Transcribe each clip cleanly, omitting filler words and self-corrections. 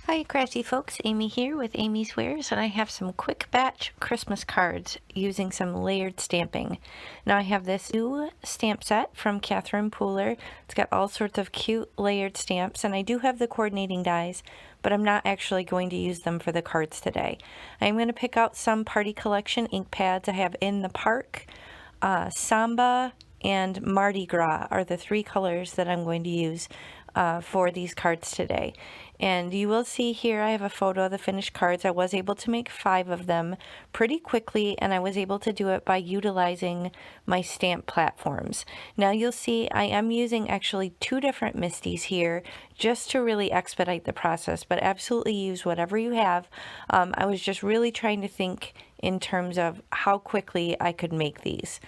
Hi crafty folks, Amy here with Amy's Wares, and I have some quick batch Christmas cards using some layered stamping. Now I have this new stamp set from Catherine Pooler. It's got all sorts of cute layered stamps, and I do have the coordinating dies, but I'm not actually going to use them for the cards today. I'm going to pick out some Party Collection ink pads I have in the park. Samba and Mardi Gras are the three colors that I'm going to use for these cards today. And you will see here I have a photo of the finished cards. I was able to make 5 of them pretty quickly, and I was able to do it by utilizing my stamp platforms. Now you'll see I am using actually 2 different Misties here just to really expedite the process, but absolutely use whatever you have. I was just really trying to think in terms of how quickly I could make these.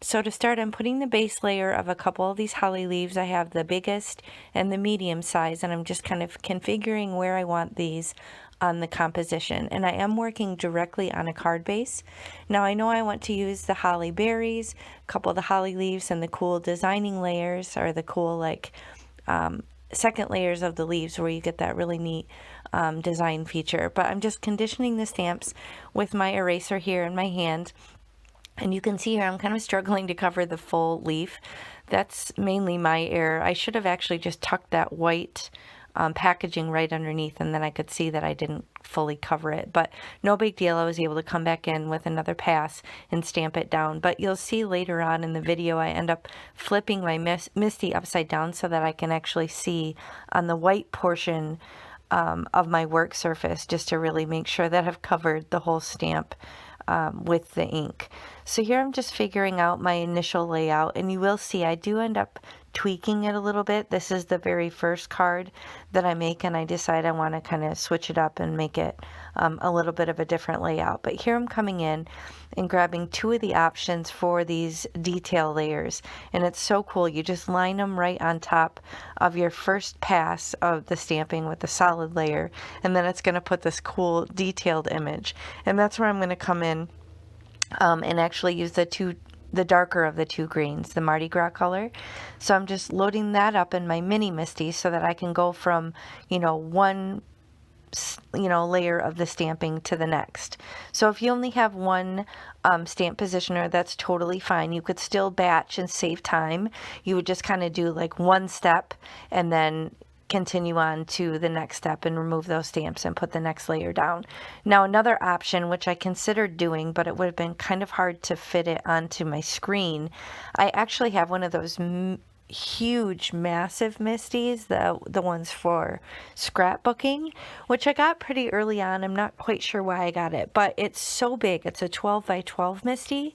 So to start, I'm putting the base layer of a couple of these holly leaves. I have the biggest and the medium size, and I'm just kind of configuring where I want these on the composition. And I am working directly on a card base. Now I know I want to use the holly berries, a couple of the holly leaves, and the cool designing layers, or the cool like second layers of the leaves where you get that really neat design feature. But I'm just conditioning the stamps with my eraser here in my hand. And you can see here I'm kind of struggling to cover the full leaf. That's mainly my error. I should have actually just tucked that white packaging right underneath, and then I could see that I didn't fully cover it. But no big deal. I was able to come back in with another pass and stamp it down. But you'll see later on in the video I end up flipping my Misty upside down so that I can actually see on the white portion of my work surface, just to really make sure that I've covered the whole stamp with the ink. So here I'm just figuring out my initial layout, and you will see I do end up tweaking it a little bit. This is the very first card that I make, and I decide I want to kind of switch it up and make it a little bit of a different layout. But here I'm coming in and grabbing 2 of the options for these detail layers, and it's so cool. You just line them right on top of your first pass of the stamping with the solid layer, and then it's going to put this cool detailed image. And that's where I'm going to come in and actually use the darker of the 2 greens, the Mardi Gras color. So I'm just loading that up in my mini Misty so that I can go from, one layer of the stamping to the next. So if you only have one stamp positioner, that's totally fine. You could still batch and save time. You would just kind of do like one step and then continue on to the next step and remove those stamps and put the next layer down. Now another option, which I considered doing, but it would have been kind of hard to fit it onto my screen, I actually have one of those huge massive Misties, the ones for scrapbooking, which I got pretty early on. I'm not quite sure why I got it, but it's so big. It's a 12 by 12 Misty,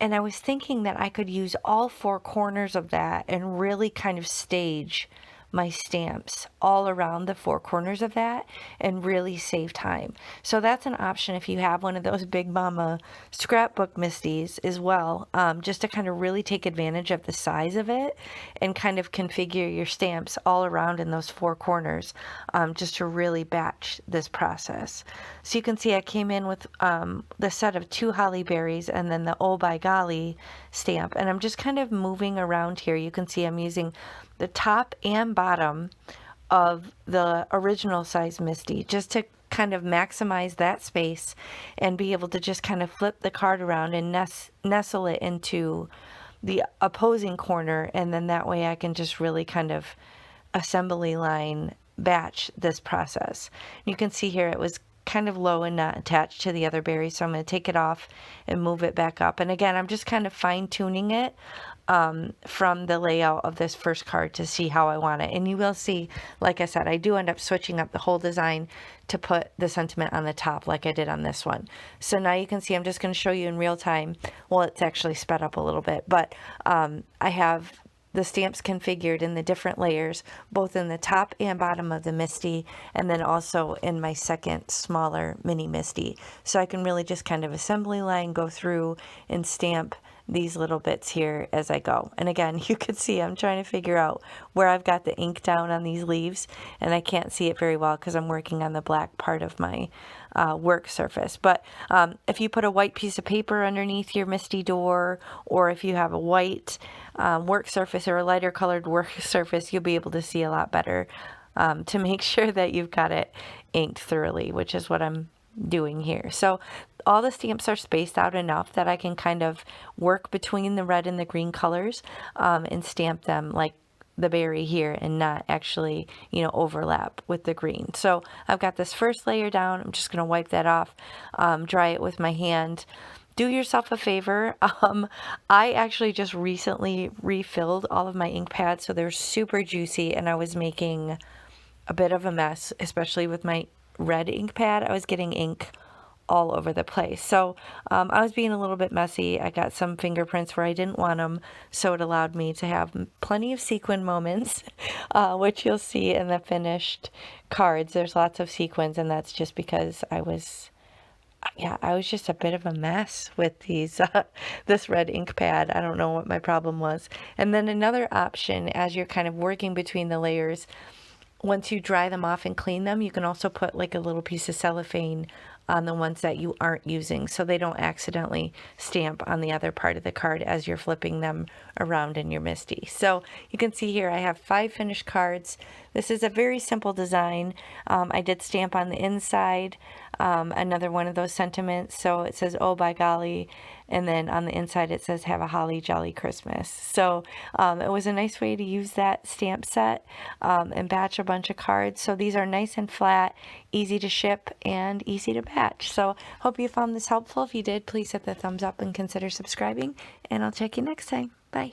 and I was thinking that I could use all 4 corners of that and really kind of stage my stamps all around the 4 corners of that and really save time. So that's an option if you have one of those Big Mama scrapbook Misties as well, just to kind of really take advantage of the size of it and kind of configure your stamps all around in those 4 corners, just to really batch this process. So you can see I came in with the set of 2 holly berries and then the Oh by Golly stamp, and I'm just kind of moving around here. You can see I'm using the top and bottom of the original size Misty just to kind of maximize that space and be able to just kind of flip the card around and nestle it into the opposing corner, and then that way I can just really kind of assembly line batch this process. You can see here it was kind of low and not attached to the other berry, so I'm going to take it off and move it back up. And again, I'm just kind of fine-tuning it from the layout of this first card to see how I want it. And you will see, like I said, I do end up switching up the whole design to put the sentiment on the top like I did on this one. So now you can see I'm just going to show you in real time. Well, it's actually sped up a little bit, but I have the stamps configured in the different layers, both in the top and bottom of the Misty, and then also in my second smaller mini Misty. So I can really just kind of assembly line, go through and stamp these little bits here as I go. And again, you can see I'm trying to figure out where I've got the ink down on these leaves, and I can't see it very well because I'm working on the black part of my work surface. But if you put a white piece of paper underneath your Misty door, or if you have a white work surface or a lighter colored work surface, you'll be able to see a lot better to make sure that you've got it inked thoroughly, which is what I'm doing here. So all the stamps are spaced out enough that I can kind of work between the red and the green colors and stamp them like the berry here and not actually, you know, overlap with the green. So I've got this first layer down. I'm just going to wipe that off, dry it with my hand. Do yourself a favor. I actually just recently refilled all of my ink pads, so they're super juicy, and I was making a bit of a mess, especially with my red ink pad. I was getting ink all over the place. So I was being a little bit messy. I got some fingerprints where I didn't want them, so it allowed me to have plenty of sequin moments, which you'll see in the finished cards. There's lots of sequins, and that's just because I was just a bit of a mess with these this red ink pad. I don't know what my problem was. And then another option, as you're kind of working between the layers, once you dry them off and clean them, you can also put like a little piece of cellophane on the ones that you aren't using so they don't accidentally stamp on the other part of the card as you're flipping them around in your MISTI. So you can see here I have 5 finished cards. This is a very simple design. I did stamp on the inside another one of those sentiments. So it says, "Oh, by golly." And then on the inside it says, "Have a holly jolly Christmas." So it was a nice way to use that stamp set and batch a bunch of cards. So these are nice and flat, easy to ship, and easy to batch. So hope you found this helpful. If you did, please hit the thumbs up and consider subscribing. And I'll check you next time. Bye.